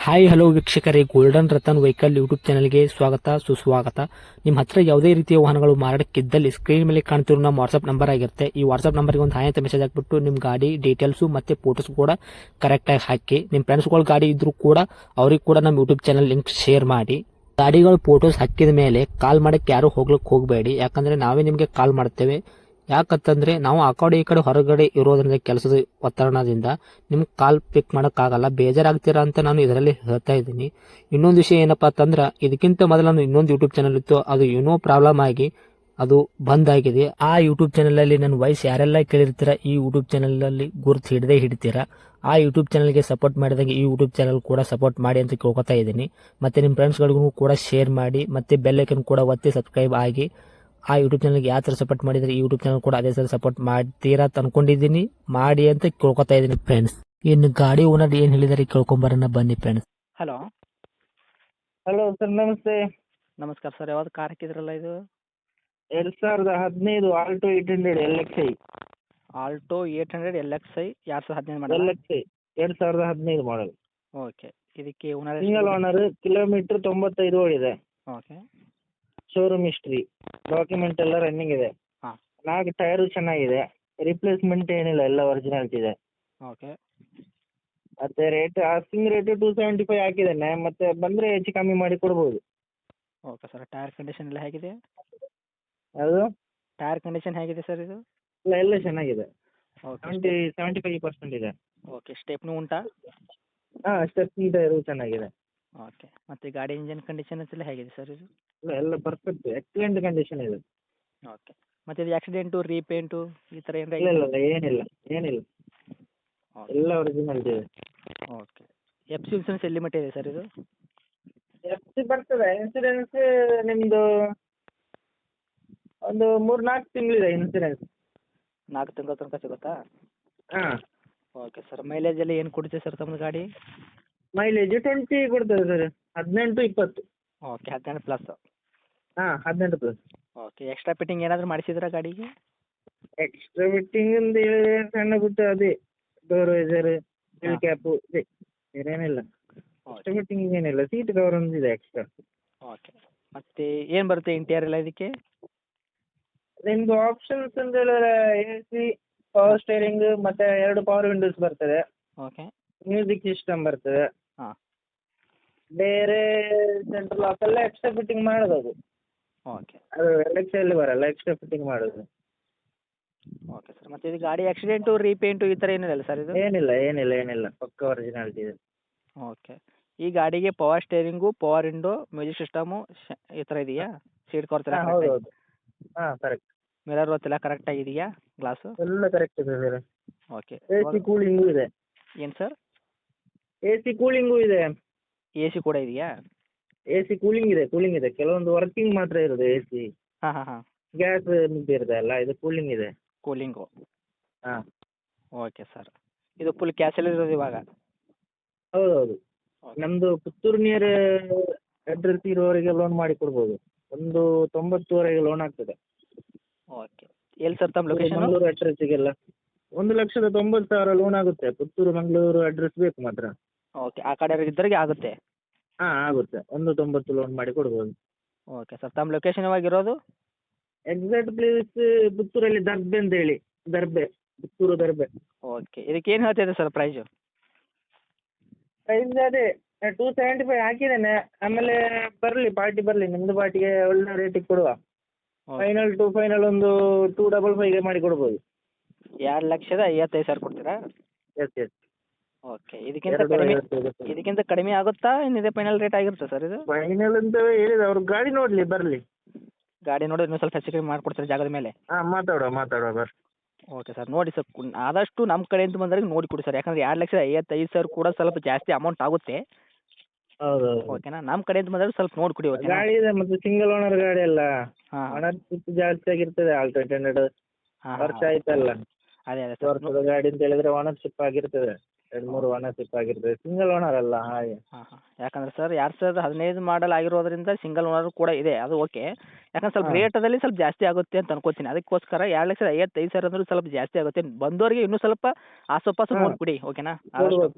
Hi hello ವೀಕ್ಷಕರೇ, golden Ratan vehicle YouTube ಚಾನಲ್ಗೆ ಸ್ವಾಗತ ಸುಸ್ವಾಗತ. ನಿಮ್ಮ ಹತ್ರ ಯಾವುದೇ ರೀತಿಯ ವಾಹನಗಳು ಮಾರಾಟಕ್ಕಿದ್ದಲ್ಲಿ ಸ್ಕ್ರೀನ್ ಮೇಲೆ ಕಾಣ್ತಿರೋ ನಮ್ಮ ವಾಟ್ಸ್ಆಪ್ ನಂಬರ್ ಆಗಿರುತ್ತೆ. ಈ ವಾಟ್ಸ್ಆಪ್ ನಂಬರ್ಗೆ ಒಂದು ಹಾಯ್ ಅಂತ ಮೆಸೇಜ್ ಹಾಕ್ಬಿಟ್ಟು ನಿಮ್ಮ ಗಾಡಿ ಡೀಟೇಲ್ಸು ಮತ್ತೆ ಫೋಟೋಸ್ ಕೂಡ ಕರೆಕ್ಟಾಗಿ ಹಾಕಿ. ನಿಮ್ಮ ಫ್ರೆಂಡ್ಸ್ಗಳ ಗಾಡಿ ಇದ್ರೂ ಕೂಡ ಅವ್ರಿಗೆ ಕೂಡ ನಮ್ಮ ಯೂಟ್ಯೂಬ್ ಚಾನಲ್ ಲಿಂಕ್ ಶೇರ್ ಮಾಡಿ. ಗಾಡಿಗಳು ಫೋಟೋಸ್ ಹಾಕಿದ ಮೇಲೆ ಕಾಲ್ ಮಾಡಕ್ಕೆ ಯಾರು ಹೋಗ್ಲಿಕ್ಕೆ ಹೋಗಬೇಡಿ, ಯಾಕಂದ್ರೆ ನಾವೇ ನಿಮಗೆ ಕಾಲ್ ಮಾಡ್ತೇವೆ. ಯಾಕಂತಂದ್ರೆ ನಾವು ಆ ಕಡೆ ಈ ಕಡೆ ಹೊರಗಡೆ ಇರೋದ್ರಿಂದ ಕೆಲಸದ ಒತ್ತಡದಿಂದ ನಿಮ್ಗೆ ಕಾಲ್ ಪಿಕ್ ಮಾಡೋಕ್ಕಾಗಲ್ಲ, ಬೇಜಾರಾಗ್ತೀರಾ ಅಂತ ನಾನು ಇದರಲ್ಲಿ ಹೇಳ್ತಾ ಇದ್ದೀನಿ. ಇನ್ನೊಂದು ವಿಷಯ ಏನಪ್ಪಾ ಅಂತಂದ್ರೆ, ಇದಕ್ಕಿಂತ ಮೊದಲು ನಾನು ಇನ್ನೊಂದು ಯೂಟ್ಯೂಬ್ ಚಾನಲ್ ಇತ್ತು, ಅದು ಏನೋ ಪ್ರಾಬ್ಲಮ್ ಆಗಿ ಅದು ಬಂದ್ ಆಗಿದೆ. ಆ ಯೂಟ್ಯೂಬ್ ಚಾನಲ್ ಅಲ್ಲಿ ನನ್ನ ವಾಯ್ಸ್ ಯಾರೆಲ್ಲ ಕೇಳಿರ್ತೀರಾ, ಈ ಯೂಟ್ಯೂಬ್ ಚಾನಲ್ ಅಲ್ಲಿ ಗುರುತು ಹಿಡದೇ ಹಿಡಿತೀರಾ. ಆ ಯೂಟ್ಯೂಬ್ ಚಾನಲ್ಗೆ ಸಪೋರ್ಟ್ ಮಾಡಿದಾಗ ಈ ಯೂಟ್ಯೂಬ್ ಚಾನಲ್ ಕೂಡ ಸಪೋರ್ಟ್ ಮಾಡಿ ಅಂತ ಕೇಳ್ಕೊತಾ ಇದ್ದೀನಿ. ಮತ್ತೆ ನಿಮ್ಮ ಫ್ರೆಂಡ್ಸ್ಗಳಿಗೂ ಕೂಡ ಶೇರ್ ಮಾಡಿ, ಮತ್ತೆ ಬೆಲ್ ಐಕನ್ ಕೂಡ ಒತ್ತಿ ಸಬ್ಸ್ಕ್ರೈಬ್ ಆಗಿ. ಆ ಯೂಟ್ಯೂಬ್ ಚಾನಲ್ಗೆ ಯಾವ ಥರ ಸಪೋರ್ಟ್ ಮಾಡಿದ್ರೆ ಈ ಯೂಟ್ಯೂಬ್ ಚಾನಲ್ ಕೂಡ ಅದೇ ಥರ ಸಪೋರ್ಟ್ ಮಾಡ್ತೀರಾ ಅಂತ ಅನ್ಕೊಂಡಿದ್ದೀನಿ. ಮಾಡಿ ಅಂತ ಕೇಳ್ಕೊತಾ ಇದ್ದೀನಿ ಫ್ರೆಂಡ್ಸ್. ಇನ್ನು ಗಾಡಿ ಓನರ್ ಏನು ಹೇಳಿದಾರೆ ಕೇಳ್ಕೊಂಬರೋಣ ಬನ್ನಿ ಫ್ರೆಂಡ್ಸ್. ಹಲೋ ಹಲೋ ಸರ್, ನಮಸ್ತೆ. ನಮಸ್ಕಾರ ಸರ್. ಯಾವ್ದು ಕಾರ್ ಹಾಕಿದ್ರಲ್ಲ ಇದು? 2015 ಆಲ್ಟೋ 800 LXi. ಆಲ್ಟೋ 800 LXi 2015 ಮಾಡಲ್. LXi 2015 ಮಾಡಲ್. ಓಕೆ. ಇದಕ್ಕೆ ಓನರ್ ಸಿಂಗಲ್ ಓನರ್, ಕಿಲೋಮೀಟರ್ 95 ಓಡಿದೆ. ಓಕೆ. ಶೋರೂಮ್ ಹಿಸ್ಟ್ರಿ, ಡಾಕ್ಯುಮೆಂಟ್ ಎಲ್ಲ ರನ್ನಿಂಗ್ ಇದೆ. ಹಾಂ. 4 ಟೈರು ಚೆನ್ನಾಗಿದೆ, ರಿಪ್ಲೇಸ್ಮೆಂಟ್ ಏನಿಲ್ಲ, ಎಲ್ಲ ಒರಿಜಿನಾಲಿಟಿ ಇದೆ. ಓಕೆ. ಮತ್ತೆ ರೇಟ್ ಆಸ್ಕಿಂಗ್ ರೇಟ್ 275 ಹಾಕಿದ್ದೇನೆ, ಮತ್ತೆ ಬಂದರೆ ಹೆಚ್ಚು ಕಮ್ಮಿ ಮಾಡಿ ಕೊಡ್ಬೋದು. Okay sir. ಟೈರ್ ಕಂಡೀಷನ್ ಎಲ್ಲ ಹೇಗಿದೆ? ಅದು ಟೈರ್ ಕಂಡೀಷನ್ ಹೇಗಿದೆ ಸರ್ ಇದು? ಎಲ್ಲ ಚೆನ್ನಾಗಿದೆ. ಓಕೆ. 75% ಇದೆ. ಓಕೆ. ಸ್ಟೆಪ್ನು ಉಂಟಾ? ಹಾಂ, ಸ್ಟೆಪ್ನಿ ಟೈರು ಚೆನ್ನಾಗಿದೆ. ಓಕೆ. ಮತ್ತು ಗಾಡಿ ಇಂಜನ್ ಕಂಡೀಷನ್ ಎಲ್ಲ ಹೇಗಿದೆ ಸರ್ ಇದು? ಎಲ್ಲ ಪರ್ಫೆಕ್ಟ್ ಎಕ್ಸಲೆಂಟ್ ಕಂಡೀಷನ್ ಇದೆ. ಓಕೆ. ಮತ್ತು ಇದು ಆಕ್ಸಿಡೆಂಟು ರೀಪೇಂಟು ಈ ಥರ ಏನಾರ? ಇಲ್ಲ ಇಲ್ಲ, ಏನಿಲ್ಲ ಏನಿಲ್ಲ, ಎಲ್ಲ ಒರಿಜಿನಾಲಿಟಿ ಇದೆ. ಓಕೆ. ಎಫ್ ಸಿ ಇನ್ಸೂರೆನ್ಸ್ ಎಲ್ಲಿ ಮಟ್ಟ ಇದೆ ಸರ್ ಇದು? ಎಫ್ ಸಿ ಬರ್ತದೆ, ಇನ್ಸೂರೆನ್ಸ್ ನಿಮ್ಮದು ಒಂದು 3-4 ತಿಂಗಳಿದೆ ಇನ್ಸೂರೆನ್ಸ್. 4 ತಿಂಗಳ ತನಕ ಸಿಗುತ್ತಾ? ಹಾಂ. Okay sir. ಮೈಲೇಜ್ ಎಲ್ಲ ಏನು ಕೊಡುತ್ತೆ ಸರ್ ತಮ್ಮದು ಗಾಡಿ? ಮೈಲೇಜ್ 20 ಕೊಡ್ತದೆ ಸರ್, 18-20. ಓಕೆ. 18 ಪ್ಲಸ್? ಹಾಂ, 18 ಪ್ಲಸ್. ಓಕೆ. ಎಕ್ಸ್ಟ್ರಾ ಫಿಟ್ಟಿಂಗ್ ಏನಾದರೂ ಮಾಡಿಸಿದ್ರಾ ಗಾಡಿಗೆ? ಎಕ್ಸ್ಟ್ರಾ ಫಿಟ್ಟಿಂಗ್ ಅಂತ ಹೇಳಿದ್ರೆ ಸಣ್ಣ ಪುಟ್ಟ ಅದೇ ಡೋರ್ ವೈಸರ್, ಹಿಲ್ ಕ್ಯಾಪು ಇದೆ, ಬೇರೇನಿಲ್ಲ. ಎಕ್ಸ್ಟ್ರಾ ಫಿಟ್ಟಿಂಗ್ ಏನಿಲ್ಲ, ಸೀಟ್ ಕವರ್ ಒಂದು ಇದೆ ಎಕ್ಸ್ಟ್ರಾ. ಓಕೆ. ಮತ್ತು ಏನು ಬರುತ್ತೆ ಇಂಟೀರಿಯರ್ ಎಲ್ಲ ಇದಕ್ಕೆ? ನಿಮ್ಮದು ಆಪ್ಷನ್ಸ್ ಅಂತ ಹೇಳಿದ್ರೆ AC, ಪವರ್ ಸ್ಟೇರಿಂಗ್, ಮತ್ತು 2 ಪವರ್ ವಿಂಡೋಸ್ ಬರ್ತದೆ. ಓಕೆ. ಮ್ಯೂಸಿಕ್ ಸಿಸ್ಟಮ್ ಬರ್ತದೆ. ಹಾಂ. ಬೇರೆ ಸೆಂಟ್ರಲ್ ಲಾಕ್ ಎಲ್ಲ ಎಕ್ಸ್ಟ್ರಾ ಫಿಟ್ಟಿಂಗ್ ಮಾಡೋದು ಅದು. ಓಕೆ. ಅದು LXi ಬರಲ್ಲ, ಎಕ್ಸ್ಟ್ರಾ ಫಿಟ್ಟಿಂಗ್ ಮಾಡೋದು. Okay sir. ಮತ್ತು ಇದು ಗಾಡಿ ಆಕ್ಸಿಡೆಂಟು ರೀಪೇಂಟು ಈ ಥರ ಏನಿಲ್ಲ ಸರ್ ಇದು? ಏನಿಲ್ಲ ಏನಿಲ್ಲ ಏನಿಲ್ಲ, ಪಕ್ಕ ಒರಿಜಿನಾಲಿಟಿ ಇದೆ. ಓಕೆ. ಈ ಗಾಡಿಗೆ power steering, power window, music system ಈ ಥರ ಇದೆಯಾ? ಸೀಟ್ ಕವರ್ಸ್ ಎಲ್ಲ ಹಾಂ, ಹೌದು ಹೌದು. ಹಾಂ, ಕರೆಕ್ಟ್. ಮಿರರ್ ಎಲ್ಲ ಕರೆಕ್ಟ್ ಆಗಿದೆಯಾ ಗ್ಲಾಸು? ಎಲ್ಲ ಕರೆಕ್ಟ್ ಇದೆ ಸರ್. ಓಕೆ. AC ಕೂಲಿಂಗು ಇದೆ. ಏನು ಸರ್? AC ಕೂಲಿಂಗು ಇದೆ. ಎ ಸಿ ಕೂಡ ಇದೆಯಾ? AC ಕೂಲಿಂಗ್ ಇದೆ. ಕೆಲವೊಂದು ವರ್ಕಿಂಗ್ ಮಾತ್ರ ಇರೋದು AC. ಹಾಂ ಹಾಂ ಹಾಂ. ಗ್ಯಾಸ್ ಇರುತ್ತೆ ಅಲ್ಲ, ಇದು ಕೂಲಿಂಗ್ ಇದೆ. ಕೂಲಿಂಗು. ಹಾಂ. Okay sir. ಇದು ಫುಲ್ ಕ್ಯಾಶಲ್ಲಿ ಇರೋದು ಇವಾಗ? ಹೌದು ಹೌದು. ಓಕೆ. ನಮ್ಮದು ಪುತ್ತೂರು ನಿಯರ್ ಅಡ್ರೆಸ್ ಇರೋವರೆಗೆ ಲೋನ್ ಮಾಡಿ ಕೊಡ್ಬೋದು. 90ವರೆಗೆ ಲೋನ್ ಆಗ್ತದೆ. ಓಕೆ. ಎಲ್ಲಿ ಸರ್ ತಮ್ಮ ಲೊಕೇಶನ್? ಮಂಗಳೂರು ಅಡ್ರೆಸ್ಸಿಗೆಲ್ಲ 1,90,000 ಲೋನ್ ಆಗುತ್ತೆ. ಪುತ್ತೂರು ಮಂಗಳೂರು ಅಡ್ರೆಸ್ ಬೇಕು ಮಾತ್ರ. ಓಕೆ. ಆ ಕಡೆ ಇದ್ದವರಿಗೆ ಆಗುತ್ತೆ? ಹಾಂ, ಆಗುತ್ತೆ. 1,90 ಲೋನ್ ಮಾಡಿ ಕೊಡ್ಬೋದು. Okay sir. ತಮ್ಮ ಲೊಕೇಶನ್ ಇವಾಗ ಇರೋದು? ಎಕ್ಸಾಕ್ಟ್ ಪ್ಲೇಸ್ ಪುತ್ತೂರಲ್ಲಿ ದರ್ಬೆ ಅಂತ ಹೇಳಿ, ಪುತ್ತೂರು ದರ್ಬೆ. ಓಕೆ. ಇದಕ್ಕೆ ಏನು ಹೇಳ್ತಿದೆ ಸರ್ ಪ್ರೈಸು? ಪ್ರೈಸ್ ಅದೇ 275 ಹಾಕಿದ್ದೇನೆ. ಆಮೇಲೆ ಪಾರ್ಟಿ ಬರಲಿ, ನಿಮ್ಮದು ಪಾರ್ಟಿಗೆ ಒಳ್ಳೆ ರೇಟಿಗೆ ಕೊಡುವ. ಫೈನಲ್ ಒಂದು 255ಗೆ ಮಾಡಿ ಕೊಡ್ಬೋದು. 2,55,000 ಕೊಡ್ತೀರಾ? Yes yes. ಓಕೆ. ಇದಕ್ಕಿಂತ ಕಡಿಮೆ ಆಗುತ್ತಾ? ಏನಿದೆ ಫೈನಲ್ ರೇಟ್ ಆಗಿರುತ್ತೆ ಸರ್ ಇದು? ಫೈನಲ್ ಅಂತ ಹೇಳಿದ ಅವರು, ಗಾಡಿ ನೋಡಲಿ ಬರಲಿ. ಗಾಡಿ ನೋಡಿ ಇನ್ನೂ ಸ್ವಲ್ಪ ಹೆಚ್ಚು ಕಡಿಮೆ ಮಾಡಿಕೊಡ್ತೀರಾ ಜಾಗದ ಮೇಲೆ? ಹಾಂ, ಮಾತಾಡುವ ಬರ್ರಿ. Okay sir. ನೋಡಿ ಸರ್, ಆದಷ್ಟು ನಮ್ಮ ಕಡೆಯಿಂದ ಬಂದಾಗ ನೋಡಿ ಕೊಡಿ ಸರ್, ಯಾಕಂದರೆ 2,55,000 ಕೂಡ ಸ್ವಲ್ಪ ಜಾಸ್ತಿ ಅಮೌಂಟ್ ಆಗುತ್ತೆ. ಹೌದು. ಓಕೆನಾ? ನಮ್ಮ ಕಡೆಯಿಂದ ಬಂದಾಗ ಸ್ವಲ್ಪ ನೋಡಿ ಕೊಡಿ. ಓಕೆ. ಗಾಡಿ ಇದೆ, ಮತ್ತೆ ಸಿಂಗಲ್ ಓನರ್ ಗಾಡಿ ಅಲ್ಲ. ಹಾಂ. ಓನರ್ಶಿಪ್ ಜಾಸ್ತಿ ಆಗಿರ್ತದೆ. ಆಲ್ಟೋ 800 ಹಾಂ ವರ್ಷ ಆಯ್ತಲ್ಲ. ಅದೇ ಸರ್. ವರ್ಷದ ಗಾಡಿ ಅಂತ ಹೇಳಿದ್ರೆ ಓನರ್ಶಿಪ್ ಆಗಿರ್ತದೆ, 2-3 ಓನರ್ಶಿಪ್ ಆಗಿರ್ತದೆ. ಸಿಂಗಲ್ ಓನರ್ ಅಲ್ಲ ಹಾಗೆ. ಹಾಂ ಹಾಂ. ಯಾಕಂದರೆ ಸರ್ 2015 ಮಾಡಲ್ ಆಗಿರೋದ್ರಿಂದ ಸಿಂಗಲ್ ಓನರ್ ಕೂಡ ಇದೆ, ಅದು ಓಕೆ. ಯಾಕಂದ್ರೆ ಸ್ವಲ್ಪ ರೇಟದಲ್ಲಿ ಸ್ವಲ್ಪ ಜಾಸ್ತಿ ಆಗುತ್ತೆ ಅಂತ ಅನ್ಕೋತೀನಿ. ಅದಕ್ಕೋಸ್ಕರ 2,55,000 ಅಂದ್ರೆ ಸ್ವಲ್ಪ ಜಾಸ್ತಿ ಆಗುತ್ತೆ. ಬಂದವರಿಗೆ ಇನ್ನೂ ಸ್ವಲ್ಪ ಆಸಪಾಸು ನೋಡಿ ಕೊಡಿ. ಓಕೆನಾ?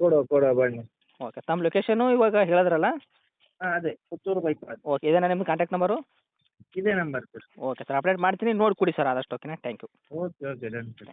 ಕೊಡುವ ಬನ್ನಿ. ಓಕೆ ತಮ್ಮ ಲೊಕೇಶನು ಇವಾಗ ಹೇಳಿದ್ರಲ್ಲ. ಹಾಂ ಅದೇ ಪುತ್ತೂರು ಬೈಪಾಸ್. ಓಕೆ ಇದೇನಾ ನಿಮ್ಮ ಕಾಂಟ್ಯಾಕ್ಟ್ ನಂಬರು? ಇದೇ number sir. Okay sir update ಮಾಡ್ತೀನಿ ನೋಡಿ ಕೊಡಿ ಸರ್ ಆದಷ್ಟು. ಓಕೆನಾ, thank you. Okay okay done sir.